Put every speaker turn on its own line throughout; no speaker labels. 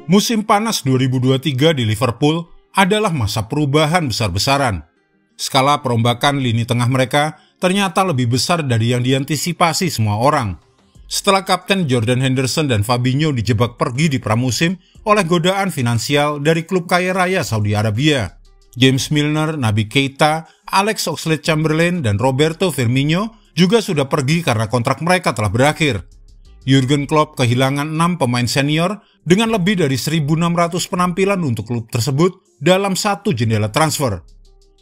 Musim panas 2023 di Liverpool adalah masa perubahan besar-besaran. Skala perombakan lini tengah mereka ternyata lebih besar dari yang diantisipasi semua orang. Setelah Kapten Jordan Henderson dan Fabinho dijebak pergi di pramusim oleh godaan finansial dari klub kaya raya Saudi Arabia, James Milner, Naby Keita, Alex Oxlade-Chamberlain, dan Roberto Firmino juga sudah pergi karena kontrak mereka telah berakhir. Jurgen Klopp kehilangan 6 pemain senior dengan lebih dari 1.600 penampilan untuk klub tersebut dalam satu jendela transfer.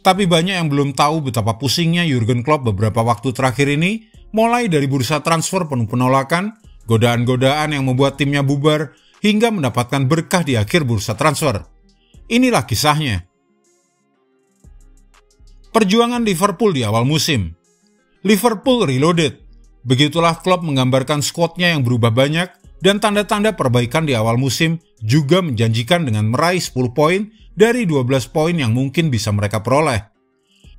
Tapi banyak yang belum tahu betapa pusingnya Jurgen Klopp beberapa waktu terakhir ini, mulai dari bursa transfer penuh penolakan, godaan-godaan yang membuat timnya bubar, hingga mendapatkan berkah di akhir bursa transfer. Inilah kisahnya. Perjuangan Liverpool di awal musim. Liverpool Reloaded. Begitulah Klopp menggambarkan skuadnya yang berubah banyak dan tanda-tanda perbaikan di awal musim juga menjanjikan dengan meraih 10 poin dari 12 poin yang mungkin bisa mereka peroleh.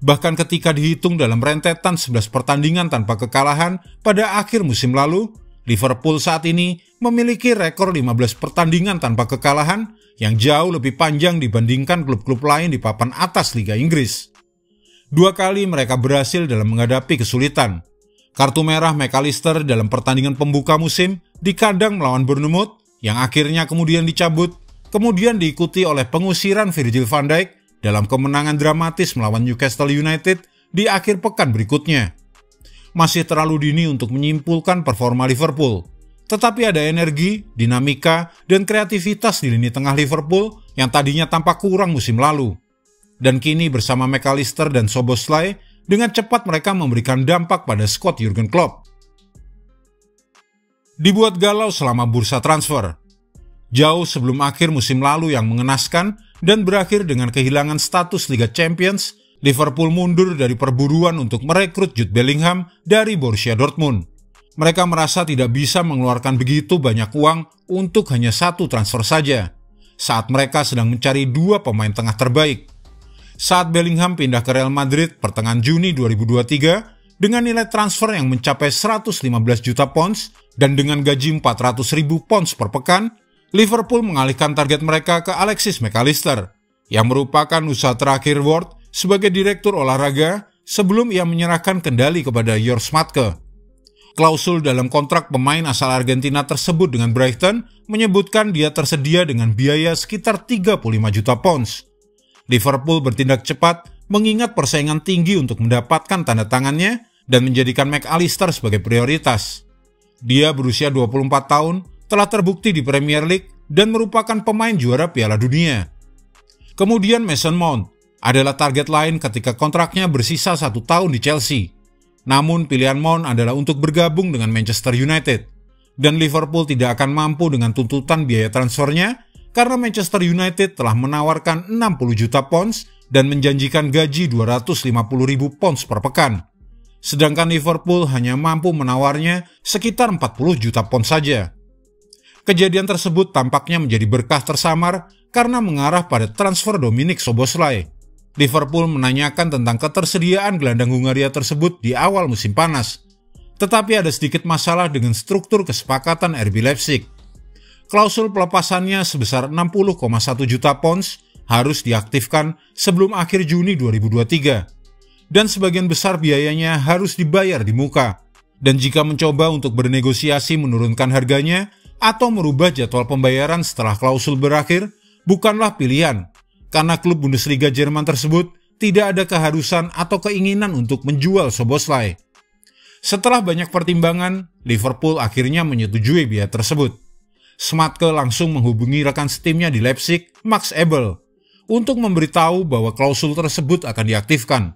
Bahkan ketika dihitung dalam rentetan 11 pertandingan tanpa kekalahan pada akhir musim lalu, Liverpool saat ini memiliki rekor 15 pertandingan tanpa kekalahan yang jauh lebih panjang dibandingkan klub-klub lain di papan atas Liga Inggris. 2 kali mereka berhasil dalam menghadapi kesulitan. Kartu merah McAllister dalam pertandingan pembuka musim di kandang melawan Bournemouth yang akhirnya kemudian dicabut, kemudian diikuti oleh pengusiran Virgil van Dijk dalam kemenangan dramatis melawan Newcastle United di akhir pekan berikutnya. Masih terlalu dini untuk menyimpulkan performa Liverpool, tetapi ada energi, dinamika, dan kreativitas di lini tengah Liverpool yang tadinya tampak kurang musim lalu. Dan kini bersama McAllister dan Szoboszlai, dengan cepat mereka memberikan dampak pada skuad Jurgen Klopp. Dibuat galau selama bursa transfer. Jauh sebelum akhir musim lalu yang mengenaskan dan berakhir dengan kehilangan status Liga Champions, Liverpool mundur dari perburuan untuk merekrut Jude Bellingham dari Borussia Dortmund. Mereka merasa tidak bisa mengeluarkan begitu banyak uang untuk hanya satu transfer saja, saat mereka sedang mencari 2 pemain tengah terbaik. Saat Bellingham pindah ke Real Madrid pertengahan Juni 2023 dengan nilai transfer yang mencapai 115 juta pounds dan dengan gaji 400.000 pounds per pekan, Liverpool mengalihkan target mereka ke Alexis McAllister, yang merupakan usaha terakhir Ward sebagai direktur olahraga sebelum ia menyerahkan kendali kepada Jörg Schmadtke. Klausul dalam kontrak pemain asal Argentina tersebut dengan Brighton menyebutkan dia tersedia dengan biaya sekitar 35 juta pounds. Liverpool bertindak cepat mengingat persaingan tinggi untuk mendapatkan tanda tangannya dan menjadikan McAllister sebagai prioritas. Dia berusia 24 tahun, telah terbukti di Premier League dan merupakan pemain juara Piala Dunia. Kemudian Mason Mount adalah target lain ketika kontraknya bersisa 1 tahun di Chelsea. Namun pilihan Mount adalah untuk bergabung dengan Manchester United. Dan Liverpool tidak akan mampu dengan tuntutan biaya transfernya karena Manchester United telah menawarkan 60 juta pounds dan menjanjikan gaji 250.000 pounds per pekan. Sedangkan Liverpool hanya mampu menawarnya sekitar 40 juta pounds saja. Kejadian tersebut tampaknya menjadi berkah tersamar karena mengarah pada transfer Dominik Szoboszlai. Liverpool menanyakan tentang ketersediaan gelandang Hungaria tersebut di awal musim panas. Tetapi ada sedikit masalah dengan struktur kesepakatan RB Leipzig. Klausul pelepasannya sebesar 60,1 juta pounds harus diaktifkan sebelum akhir Juni 2023. Dan sebagian besar biayanya harus dibayar di muka. Dan jika mencoba untuk bernegosiasi menurunkan harganya atau merubah jadwal pembayaran setelah klausul berakhir, bukanlah pilihan. Karena klub Bundesliga Jerman tersebut tidak ada keharusan atau keinginan untuk menjual Szoboszlai. Setelah banyak pertimbangan, Liverpool akhirnya menyetujui biaya tersebut. Schmadtke langsung menghubungi rekan setimnya di Leipzig, Max Ebel, untuk memberitahu bahwa klausul tersebut akan diaktifkan.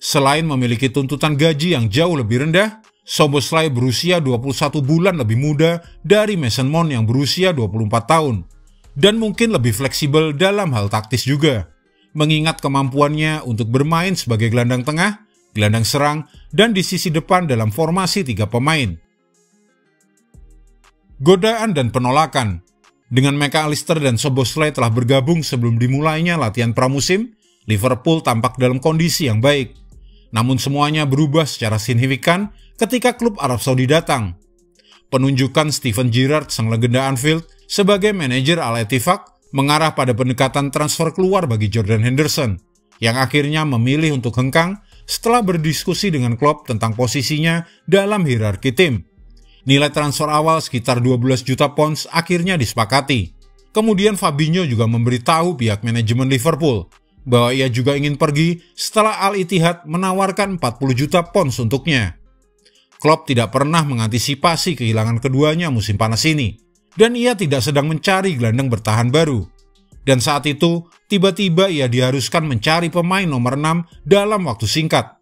Selain memiliki tuntutan gaji yang jauh lebih rendah, Szoboszlai berusia 21 bulan lebih muda dari Mason Mount yang berusia 24 tahun, dan mungkin lebih fleksibel dalam hal taktis juga, mengingat kemampuannya untuk bermain sebagai gelandang tengah, gelandang serang, dan di sisi depan dalam formasi 3 pemain. Godaan dan penolakan. Dengan McAllister dan Szoboszlai telah bergabung sebelum dimulainya latihan pramusim, Liverpool tampak dalam kondisi yang baik. Namun semuanya berubah secara signifikan ketika klub Arab Saudi datang. Penunjukan Steven Gerrard sang legenda Anfield sebagai manajer Al-Ettifaq mengarah pada pendekatan transfer keluar bagi Jordan Henderson, yang akhirnya memilih untuk hengkang setelah berdiskusi dengan Klopp tentang posisinya dalam hierarki tim. Nilai transfer awal sekitar 12 juta pounds akhirnya disepakati. Kemudian Fabinho juga memberitahu pihak manajemen Liverpool bahwa ia juga ingin pergi setelah Al-Ittihad menawarkan 40 juta pounds untuknya. Klopp tidak pernah mengantisipasi kehilangan keduanya musim panas ini, dan ia tidak sedang mencari gelandang bertahan baru. Dan saat itu, tiba-tiba ia diharuskan mencari pemain nomor 6 dalam waktu singkat.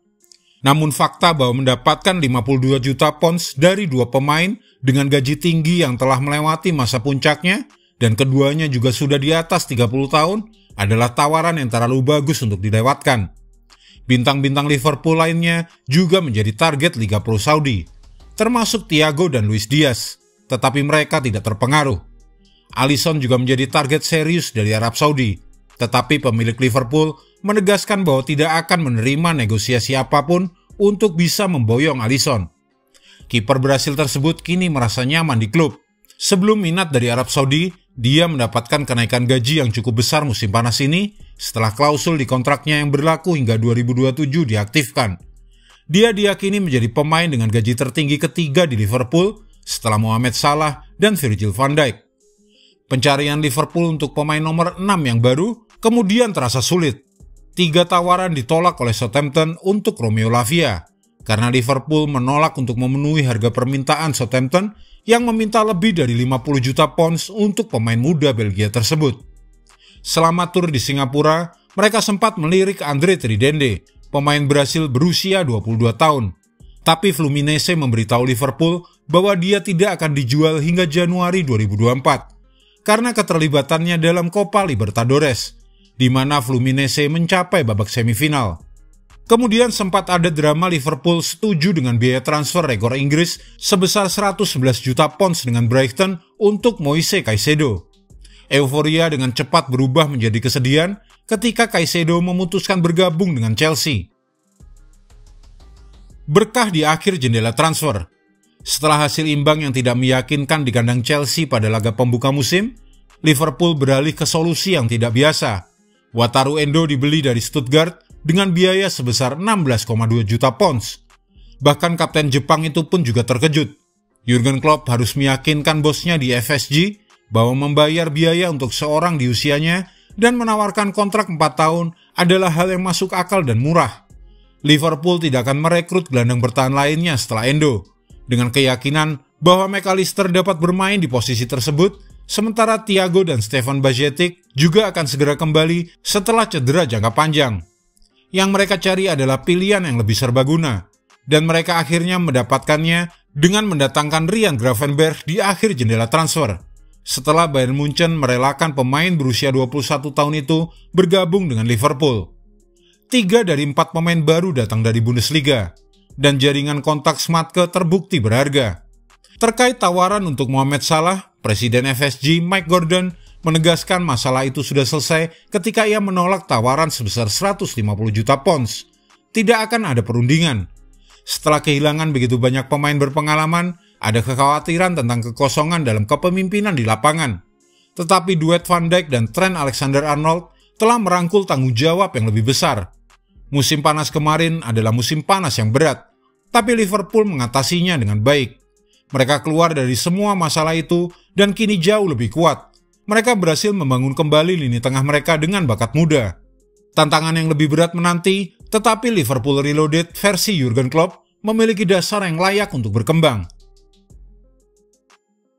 Namun fakta bahwa mendapatkan 52 juta pounds dari dua pemain dengan gaji tinggi yang telah melewati masa puncaknya, dan keduanya juga sudah di atas 30 tahun, adalah tawaran yang terlalu bagus untuk dilewatkan. Bintang-bintang Liverpool lainnya juga menjadi target Liga Pro Saudi, termasuk Thiago dan Luis Diaz, tetapi mereka tidak terpengaruh. Alisson juga menjadi target serius dari Arab Saudi, tetapi pemilik Liverpool menegaskan bahwa tidak akan menerima negosiasi apapun untuk bisa memboyong Alisson. Kiper Brasil tersebut kini merasa nyaman di klub. Sebelum minat dari Arab Saudi, dia mendapatkan kenaikan gaji yang cukup besar musim panas ini setelah klausul di kontraknya yang berlaku hingga 2027 diaktifkan. Dia diyakini menjadi pemain dengan gaji tertinggi ketiga di Liverpool setelah Mohamed Salah dan Virgil van Dijk. Pencarian Liverpool untuk pemain nomor 6 yang baru kemudian terasa sulit. 3 tawaran ditolak oleh Southampton untuk Romeo Lavia, karena Liverpool menolak untuk memenuhi harga permintaan Southampton yang meminta lebih dari 50 juta pounds untuk pemain muda Belgia tersebut. Selama tur di Singapura, mereka sempat melirik Andre Tridende, pemain Brasil berusia 22 tahun. Tapi Fluminense memberitahu Liverpool bahwa dia tidak akan dijual hingga Januari 2024, karena keterlibatannya dalam Copa Libertadores, di mana Fluminense mencapai babak semifinal. Kemudian sempat ada drama Liverpool setuju dengan biaya transfer rekor Inggris sebesar 111 juta pounds dengan Brighton untuk Moise Caicedo. Euforia dengan cepat berubah menjadi kesedihan ketika Caicedo memutuskan bergabung dengan Chelsea. Berkah di akhir jendela transfer. Setelah hasil imbang yang tidak meyakinkan di kandang Chelsea pada laga pembuka musim, Liverpool beralih ke solusi yang tidak biasa. Wataru Endo dibeli dari Stuttgart dengan biaya sebesar 16,2 juta pounds. Bahkan kapten Jepang itu pun juga terkejut. Jurgen Klopp harus meyakinkan bosnya di FSG bahwa membayar biaya untuk seorang di usianya dan menawarkan kontrak 4 tahun adalah hal yang masuk akal dan murah. Liverpool tidak akan merekrut gelandang bertahan lainnya setelah Endo, dengan keyakinan bahwa McAllister dapat bermain di posisi tersebut, sementara Thiago dan Stefan Bajcetic juga akan segera kembali setelah cedera jangka panjang. Yang mereka cari adalah pilihan yang lebih serbaguna, dan mereka akhirnya mendapatkannya dengan mendatangkan Ryan Gravenberch di akhir jendela transfer, setelah Bayern Munchen merelakan pemain berusia 21 tahun itu bergabung dengan Liverpool. 3 dari 4 pemain baru datang dari Bundesliga, dan jaringan kontak Schmadtke terbukti berharga. Terkait tawaran untuk Mohamed Salah, Presiden FSG Mike Gordon menegaskan masalah itu sudah selesai ketika ia menolak tawaran sebesar 150 juta pounds. Tidak akan ada perundingan. Setelah kehilangan begitu banyak pemain berpengalaman, ada kekhawatiran tentang kekosongan dalam kepemimpinan di lapangan. Tetapi duet Van Dijk dan Trent Alexander-Arnold telah merangkul tanggung jawab yang lebih besar. Musim panas kemarin adalah musim panas yang berat, tapi Liverpool mengatasinya dengan baik. Mereka keluar dari semua masalah itu dan kini jauh lebih kuat. Mereka berhasil membangun kembali lini tengah mereka dengan bakat muda. Tantangan yang lebih berat menanti, tetapi Liverpool Reloaded versi Jurgen Klopp memiliki dasar yang layak untuk berkembang.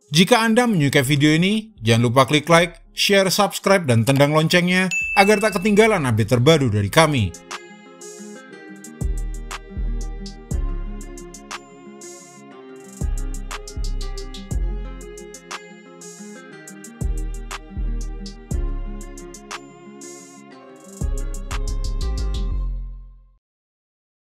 Jika Anda menyukai video ini, jangan lupa klik like, share, subscribe, dan tendang loncengnya agar tak ketinggalan update terbaru dari kami.